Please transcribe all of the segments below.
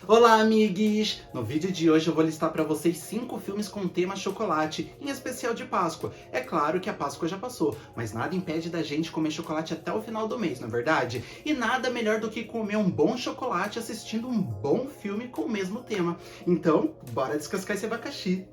Olá, amigues! No vídeo de hoje eu vou listar para vocês 5 filmes com tema chocolate, em especial de Páscoa. É claro que a Páscoa já passou, mas nada impede da gente comer chocolate até o final do mês, não é verdade? E nada melhor do que comer um bom chocolate assistindo um bom filme com o mesmo tema. Então, bora descascar esse abacaxi!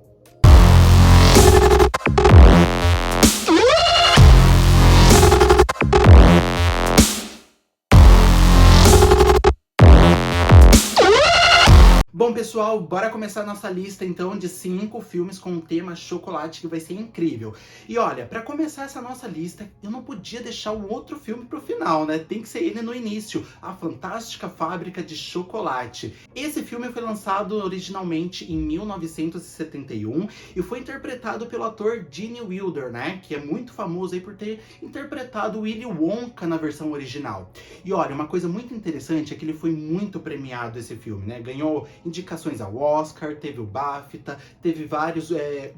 Bom, pessoal, bora começar a nossa lista então de 5 filmes com o tema chocolate, que vai ser incrível. E olha, para começar essa nossa lista, eu não podia deixar o outro filme pro final, né? Tem que ser ele no início, A Fantástica Fábrica de Chocolate. Esse filme foi lançado originalmente em 1971 e foi interpretado pelo ator Gene Wilder, né? Que é muito famoso aí por ter interpretado Willy Wonka na versão original. E olha, uma coisa muito interessante é que ele foi muito premiado, esse filme, né? Ganhou indicações ao Oscar, teve o BAFTA, teve vários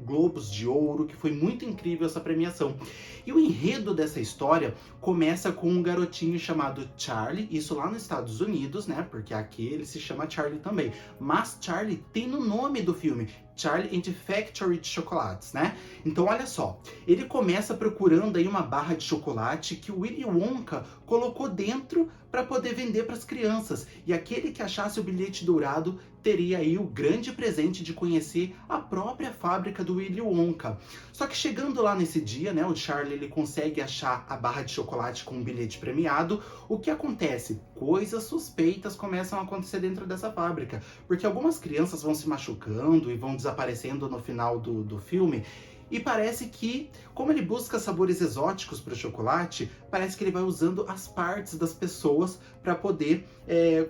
Globos de Ouro, que foi muito incrível essa premiação. E o enredo dessa história começa com um garotinho chamado Charlie, isso lá nos Estados Unidos, né? Porque aqui ele se chama Charlie também. Mas Charlie tem no nome do filme, Charlie and the Factory de Chocolates, né? Então olha só, ele começa procurando aí uma barra de chocolate que o Willy Wonka colocou dentro para poder vender para as crianças. E aquele que achasse o bilhete dourado teria aí o grande presente de conhecer a própria fábrica do Willy Wonka. Só que chegando lá nesse dia, né, o Charlie ele consegue achar a barra de chocolate com um bilhete premiado. O que acontece? Coisas suspeitas começam a acontecer dentro dessa fábrica, porque algumas crianças vão se machucando e vão desaparecendo no final do filme. E parece que, como ele busca sabores exóticos para o chocolate, parece que ele vai usando as partes das pessoas para poder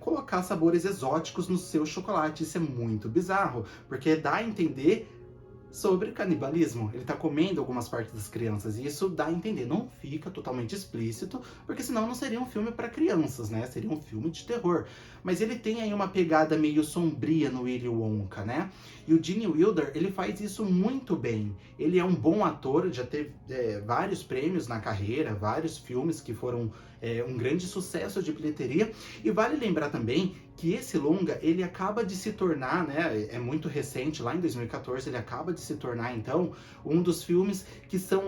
colocar sabores exóticos no seu chocolate. Isso é muito bizarro, porque dá a entender sobre canibalismo. Ele tá comendo algumas partes das crianças e isso dá a entender. Não fica totalmente explícito, porque senão não seria um filme para crianças, né? Seria um filme de terror. Mas ele tem aí uma pegada meio sombria no Willy Wonka, né? E o Gene Wilder, ele faz isso muito bem. Ele é um bom ator, já teve vários prêmios na carreira, vários filmes que foram um grande sucesso de bilheteria. E vale lembrar também que esse longa, ele acaba de se tornar, né, é muito recente, lá em 2014, ele acaba de se tornar, então, um dos filmes que são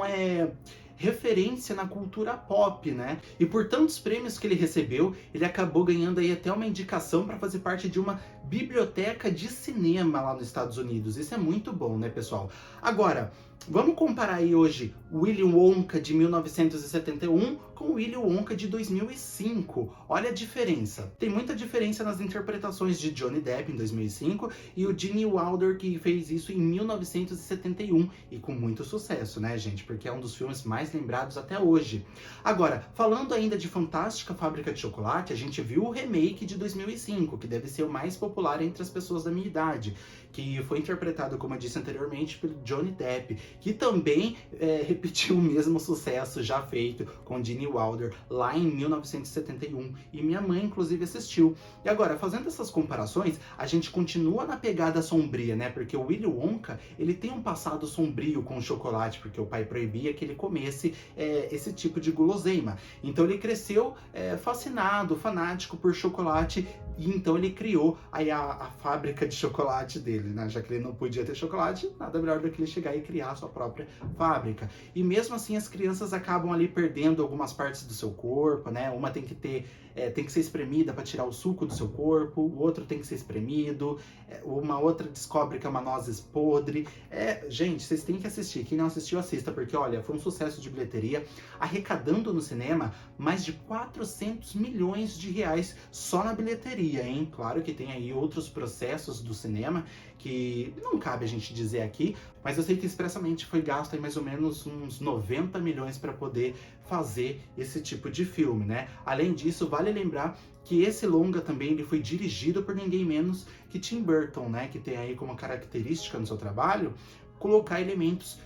referência na cultura pop, né? E por tantos prêmios que ele recebeu, ele acabou ganhando aí até uma indicação para fazer parte de uma biblioteca de cinema lá nos Estados Unidos. Isso é muito bom, né, pessoal? Agora, vamos comparar aí hoje o Willy Wonka de 1971 com o Willy Wonka de 2005. Olha a diferença. Tem muita diferença nas interpretações de Johnny Depp em 2005 e o Gene Wilder, que fez isso em 1971 e com muito sucesso, né, gente? Porque é um dos filmes mais lembrados até hoje. Agora, falando ainda de Fantástica Fábrica de Chocolate, a gente viu o remake de 2005, que deve ser o mais popular entre as pessoas da minha idade, que foi interpretado, como eu disse anteriormente, pelo Johnny Depp, que também repetiu o mesmo sucesso já feito com Gene Wilder lá em 1971, e minha mãe inclusive assistiu. E agora, fazendo essas comparações, a gente continua na pegada sombria, né? Porque o Willy Wonka, ele tem um passado sombrio com o chocolate, porque o pai proibia que ele comesse esse tipo de guloseima. Então ele cresceu fascinado, fanático por chocolate, e então ele criou aí a fábrica de chocolate dele, né? Já que ele não podia ter chocolate, nada melhor do que ele chegar e criar a sua própria fábrica. E mesmo assim as crianças acabam ali perdendo algumas partes do seu corpo, né? Uma tem que ser espremida para tirar o suco do seu corpo, o outro tem que ser espremido, uma outra descobre que é uma nozes podre. Gente, vocês têm que assistir. Quem não assistiu, assista, porque olha, foi um sucesso de bilheteria, arrecadando no cinema mais de 400 milhões de reais só na bilheteria, hein? Claro que tem aí outros processos do cinema que não cabe a gente dizer aqui, mas eu sei que expressamente foi gasto aí mais ou menos uns 90 milhões para poder fazer esse tipo de filme, né? Além disso, vale lembrar que esse longa também ele foi dirigido por ninguém menos que Tim Burton, né? Que tem aí como característica no seu trabalho colocar elementos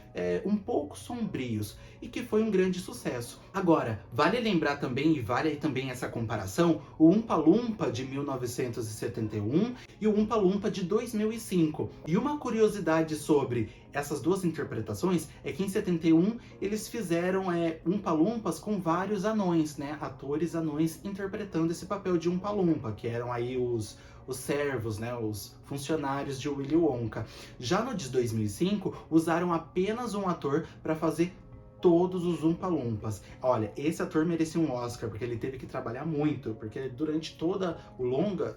um pouco sombrios, e que foi um grande sucesso. Agora, vale lembrar também, e vale aí também essa comparação, o Oompa Loompa de 1971 e o Oompa Loompa de 2005. E uma curiosidade sobre essas duas interpretações é que em 71 eles fizeram Oompa Loompas com vários anões, né? Atores anões interpretando esse papel de Oompa Loompa, que eram aí os os servos, né, os funcionários de Willy Wonka. Já no de 2005, usaram apenas um ator para fazer todos os Umpa-Lumpas. Olha, esse ator merecia um Oscar, porque ele teve que trabalhar muito, porque durante todo o longa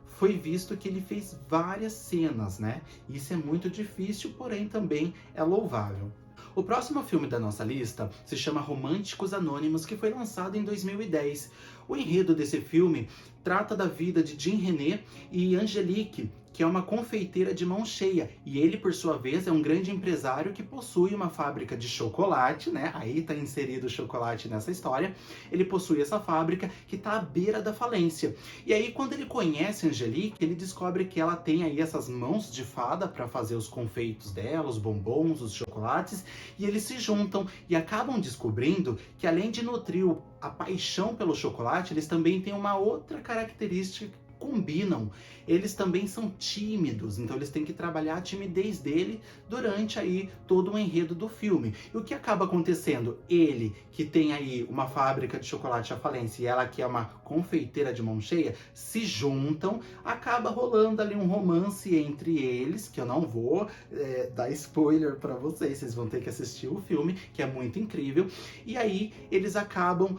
foi visto que ele fez várias cenas, né? Isso é muito difícil, porém também é louvável. O próximo filme da nossa lista se chama Românticos Anônimos, que foi lançado em 2010. O enredo desse filme trata da vida de Jean René e Angelique, que é uma confeiteira de mão cheia, e ele, por sua vez, é um grande empresário que possui uma fábrica de chocolate, né? Aí tá inserido o chocolate nessa história. Ele possui essa fábrica que tá à beira da falência. E aí, quando ele conhece a Angelique, ele descobre que ela tem aí essas mãos de fada para fazer os confeitos dela, os bombons, os chocolates, e eles se juntam e acabam descobrindo que, além de nutrir a paixão pelo chocolate, eles também têm uma outra característica que combinam. Eles também são tímidos, então eles têm que trabalhar a timidez dele durante aí todo o enredo do filme. E o que acaba acontecendo? Ele, que tem aí uma fábrica de chocolate à falência, e ela que é uma confeiteira de mão cheia, se juntam, acaba rolando ali um romance entre eles, que eu não vou dar spoiler para vocês vão ter que assistir o filme, que é muito incrível. E aí eles acabam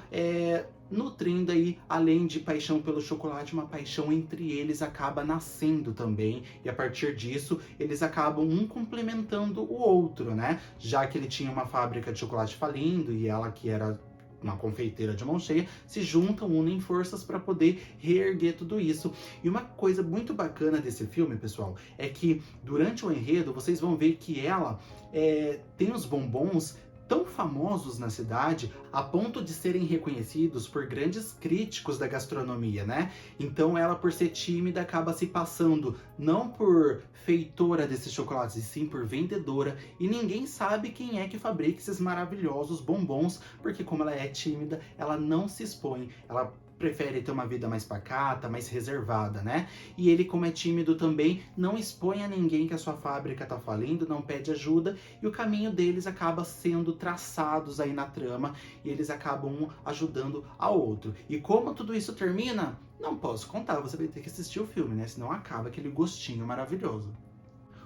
nutrindo aí, além de paixão pelo chocolate, uma paixão entre eles acaba nascendo também, e a partir disso eles acabam um complementando o outro, né? Já que ele tinha uma fábrica de chocolate falindo e ela que era uma confeiteira de mão cheia, se juntam, unem forças para poder reerguer tudo isso. E uma coisa muito bacana desse filme, pessoal, é que durante o enredo vocês vão ver que ela tem os bombons tão famosos na cidade a ponto de serem reconhecidos por grandes críticos da gastronomia, né? Então ela, por ser tímida, acaba se passando não por feitora desses chocolates, e sim por vendedora, e ninguém sabe quem é que fabrica esses maravilhosos bombons, porque como ela é tímida, ela não se expõe, ela prefere ter uma vida mais pacata, mais reservada, né? E ele, como é tímido também, não expõe a ninguém que a sua fábrica tá falindo, não pede ajuda, e o caminho deles acaba sendo traçados aí na trama, e eles acabam um ajudando ao outro. E como tudo isso termina? Não posso contar, você vai ter que assistir o filme, né? Senão acaba aquele gostinho maravilhoso.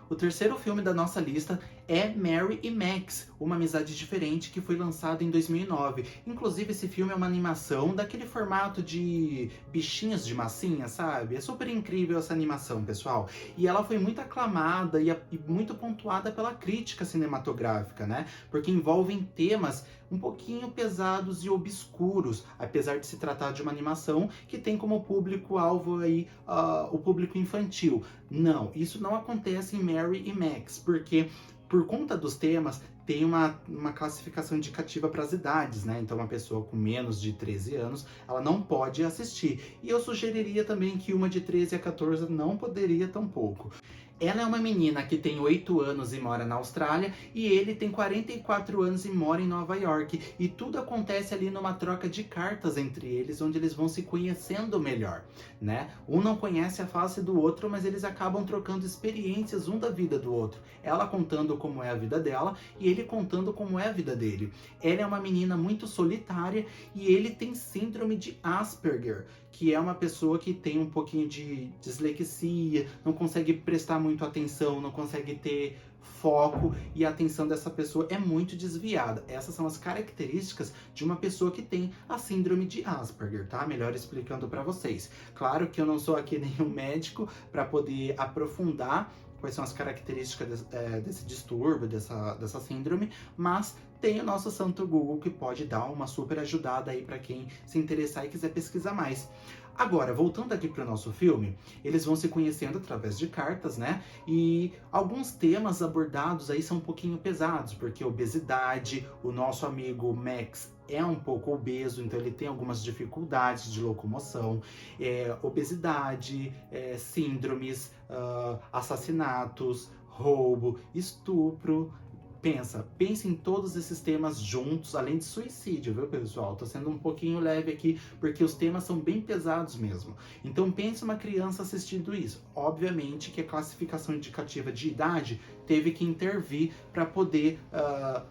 O terceiro filme da nossa lista é Mary e Max, Uma Amizade Diferente, que foi lançado em 2009. Inclusive, esse filme é uma animação daquele formato de bichinhos de massinha, sabe? É super incrível essa animação, pessoal. E ela foi muito aclamada e muito pontuada pela crítica cinematográfica, né? Porque envolvem temas um pouquinho pesados e obscuros, apesar de se tratar de uma animação que tem como público-alvo aí o público infantil. Não, isso não acontece em Mary e Max, porque por conta dos temas, tem uma classificação indicativa para as idades, né? Então, uma pessoa com menos de 13 anos, ela não pode assistir. E eu sugeriria também que uma de 13 a 14 não poderia tampouco. Ela é uma menina que tem 8 anos e mora na Austrália, e ele tem 44 anos e mora em Nova York. E tudo acontece ali numa troca de cartas entre eles, onde eles vão se conhecendo melhor, né? Um não conhece a face do outro, mas eles acabam trocando experiências um da vida do outro. Ela contando como é a vida dela, e ele contando como é a vida dele. Ela é uma menina muito solitária, e ele tem síndrome de Asperger, que é uma pessoa que tem um pouquinho de dislexia, não consegue prestar muito atenção, não consegue ter foco, e a atenção dessa pessoa é muito desviada. Essas são as características de uma pessoa que tem a síndrome de Asperger, tá? Melhor explicando para vocês. Claro que eu não sou aqui nenhum médico para poder aprofundar quais são as características desse distúrbio, dessa síndrome, mas tem o nosso santo Google que pode dar uma super ajudada aí para quem se interessar e quiser pesquisar mais. Agora, voltando aqui para o nosso filme, eles vão se conhecendo através de cartas, né? E alguns temas abordados aí são um pouquinho pesados, porque obesidade, o nosso amigo Max é um pouco obeso, então ele tem algumas dificuldades de locomoção, obesidade, síndromes, assassinatos, roubo, estupro, Pense em todos esses temas juntos, além de suicídio, viu, pessoal? Tô sendo um pouquinho leve aqui, porque os temas são bem pesados mesmo. Então pense uma criança assistindo isso. Obviamente que a classificação indicativa de idade teve que intervir para poder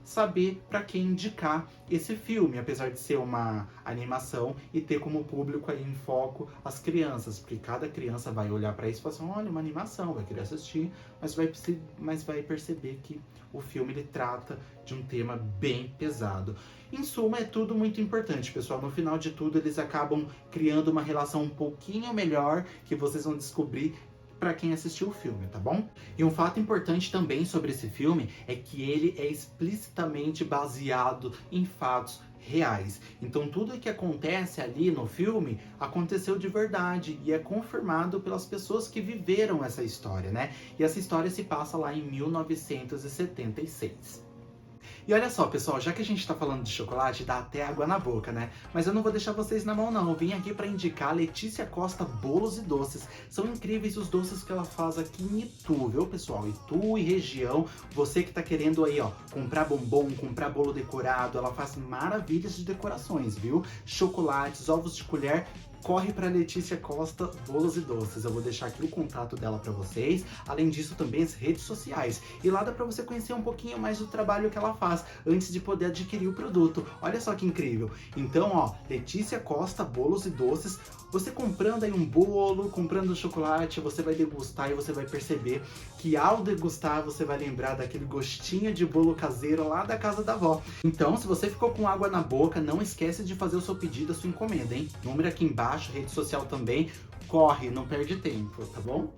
saber para quem indicar esse filme, apesar de ser uma animação e ter como público aí em foco as crianças, porque cada criança vai olhar para isso e falar assim, olha, uma animação, vai querer assistir, mas vai perceber que o filme ele trata de um tema bem pesado. Em suma, é tudo muito importante, pessoal. No final de tudo, eles acabam criando uma relação um pouquinho melhor, que vocês vão descobrir para quem assistiu o filme, tá bom? E um fato importante também sobre esse filme é que ele é explicitamente baseado em fatos reais. Então tudo o que acontece ali no filme aconteceu de verdade e é confirmado pelas pessoas que viveram essa história, né? E essa história se passa lá em 1976. E olha só, pessoal, já que a gente tá falando de chocolate, dá até água na boca, né? Mas eu não vou deixar vocês na mão, não. Eu vim aqui pra indicar a Letícia Costa Bolos e Doces. São incríveis os doces que ela faz aqui em Itu, viu, pessoal? Itu e região. Você que tá querendo aí, ó, comprar bombom, comprar bolo decorado, ela faz maravilhas de decorações, viu? Chocolates, ovos de colher. Corre para Letícia Costa Bolos e Doces. Eu vou deixar aqui o contato dela para vocês. Além disso, também as redes sociais. E lá dá para você conhecer um pouquinho mais do trabalho que ela faz antes de poder adquirir o produto. Olha só que incrível. Então, ó, Letícia Costa Bolos e Doces. Você comprando aí um bolo, comprando chocolate, você vai degustar e você vai perceber que ao degustar você vai lembrar daquele gostinho de bolo caseiro lá da casa da avó. Então, se você ficou com água na boca, não esquece de fazer o seu pedido, a sua encomenda, hein? Número aqui embaixo, rede social também. Corre, não perde tempo, tá bom?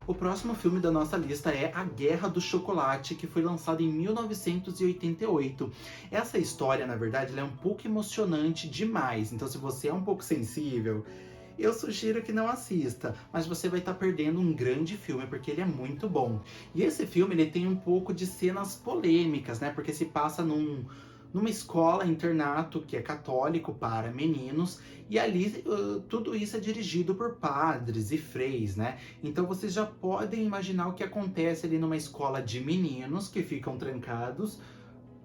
O próximo filme da nossa lista é A Guerra do Chocolate, que foi lançado em 1988. Essa história, na verdade, ela é um pouco emocionante demais. Então, se você é um pouco sensível, eu sugiro que não assista, mas você vai estar perdendo um grande filme, porque ele é muito bom. E esse filme, ele tem um pouco de cenas polêmicas, né? Porque se passa numa escola, internato, que é católico para meninos, e ali tudo isso é dirigido por padres e freis, né? Então vocês já podem imaginar o que acontece ali numa escola de meninos que ficam trancados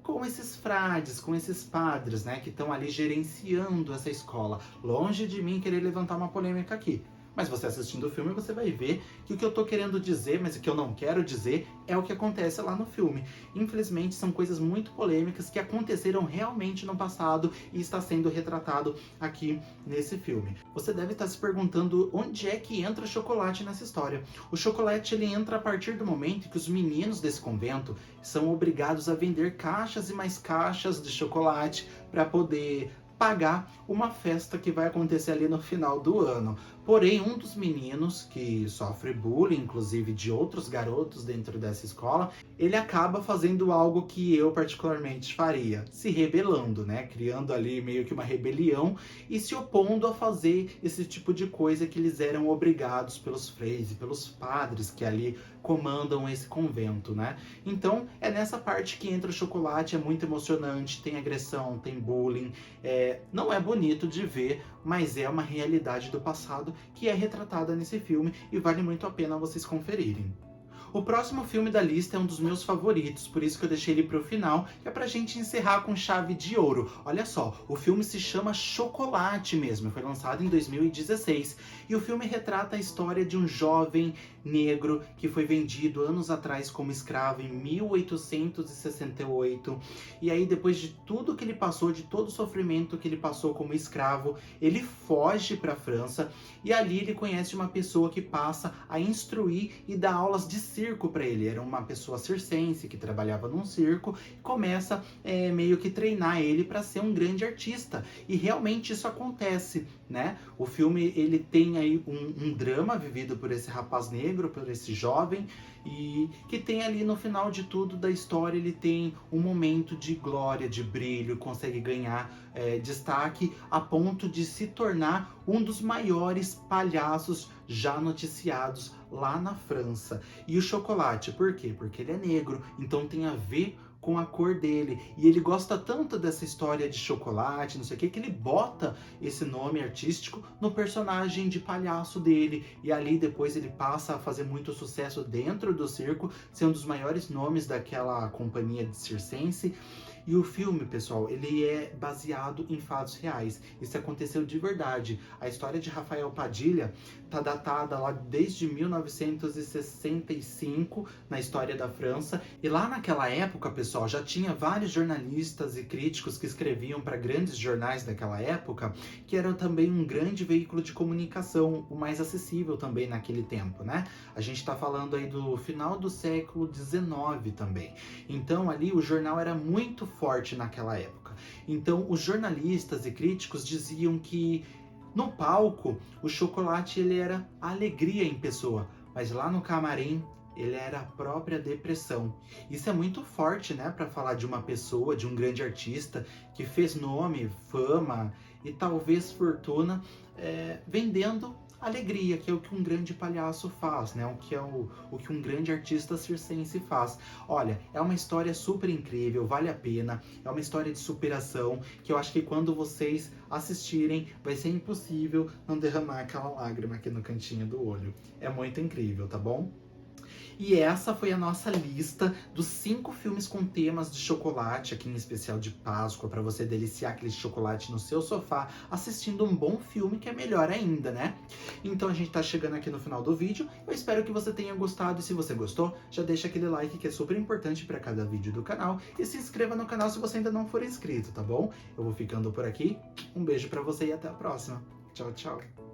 com esses frades, com esses padres, né, que estão ali gerenciando essa escola. Longe de mim querer levantar uma polêmica aqui. Mas você assistindo o filme, você vai ver que o que eu tô querendo dizer, mas o que eu não quero dizer, é o que acontece lá no filme. Infelizmente, são coisas muito polêmicas que aconteceram realmente no passado e está sendo retratado aqui nesse filme. Você deve estar se perguntando onde é que entra o chocolate nessa história. O chocolate, ele entra a partir do momento que os meninos desse convento são obrigados a vender caixas e mais caixas de chocolate para poder pagar uma festa que vai acontecer ali no final do ano. Porém, um dos meninos, que sofre bullying, inclusive de outros garotos dentro dessa escola, ele acaba fazendo algo que eu particularmente faria, se rebelando, né? Criando ali meio que uma rebelião e se opondo a fazer esse tipo de coisa que eles eram obrigados pelos freis e pelos padres que ali comandam esse convento, né? Então, é nessa parte que entra o chocolate, é muito emocionante, tem agressão, tem bullying, não é bonito de ver, mas é uma realidade do passado que é retratada nesse filme e vale muito a pena vocês conferirem. O próximo filme da lista é um dos meus favoritos, por isso que eu deixei ele pro final, que é pra gente encerrar com chave de ouro. Olha só, o filme se chama Chocolate mesmo, foi lançado em 2016, e o filme retrata a história de um jovem negro que foi vendido anos atrás como escravo em 1868, e aí depois de tudo que ele passou, de todo o sofrimento que ele passou como escravo, ele foge pra França, e ali ele conhece uma pessoa que passa a instruir e dar aulas de circo para ele. Era uma pessoa circense que trabalhava num circo e começa meio que treinar ele para ser um grande artista. E realmente isso acontece, né? O filme ele tem aí um drama vivido por esse rapaz negro, por esse jovem, e que tem ali no final de tudo da história, ele tem um momento de glória, de brilho, consegue ganhar destaque a ponto de se tornar um dos maiores palhaços já noticiados lá na França. E o chocolate, por quê? Porque ele é negro, então tem a ver com a cor dele. E ele gosta tanto dessa história de chocolate, não sei o que ele bota esse nome artístico no personagem de palhaço dele. E ali depois ele passa a fazer muito sucesso dentro do circo, ser um dos maiores nomes daquela companhia de circense. E o filme, pessoal, ele é baseado em fatos reais. Isso aconteceu de verdade. A história de Rafael Padilha tá datada lá desde 1965, na história da França. E lá naquela época, pessoal, já tinha vários jornalistas e críticos que escreviam para grandes jornais daquela época, que eram também um grande veículo de comunicação, o mais acessível também naquele tempo, né? A gente está falando aí do final do século XIX também. Então ali o jornal era muito forte naquela época. Então os jornalistas e críticos diziam que no palco o chocolate ele era a alegria em pessoa, mas lá no camarim ele era a própria depressão. Isso é muito forte, né, para falar de uma pessoa, de um grande artista que fez nome, fama e talvez fortuna vendendo alegria, que é o que um grande palhaço faz, né? O que é o que um grande artista circense faz. Olha, é uma história super incrível, vale a pena, é uma história de superação, que eu acho que quando vocês assistirem, vai ser impossível não derramar aquela lágrima aqui no cantinho do olho. É muito incrível, tá bom? E essa foi a nossa lista dos 5 filmes com temas de chocolate, aqui em especial de Páscoa, para você deliciar aquele chocolate no seu sofá, assistindo um bom filme, que é melhor ainda, né? Então a gente tá chegando aqui no final do vídeo, eu espero que você tenha gostado, e se você gostou, já deixa aquele like que é super importante para cada vídeo do canal, e se inscreva no canal se você ainda não for inscrito, tá bom? Eu vou ficando por aqui, um beijo para você e até a próxima. Tchau, tchau!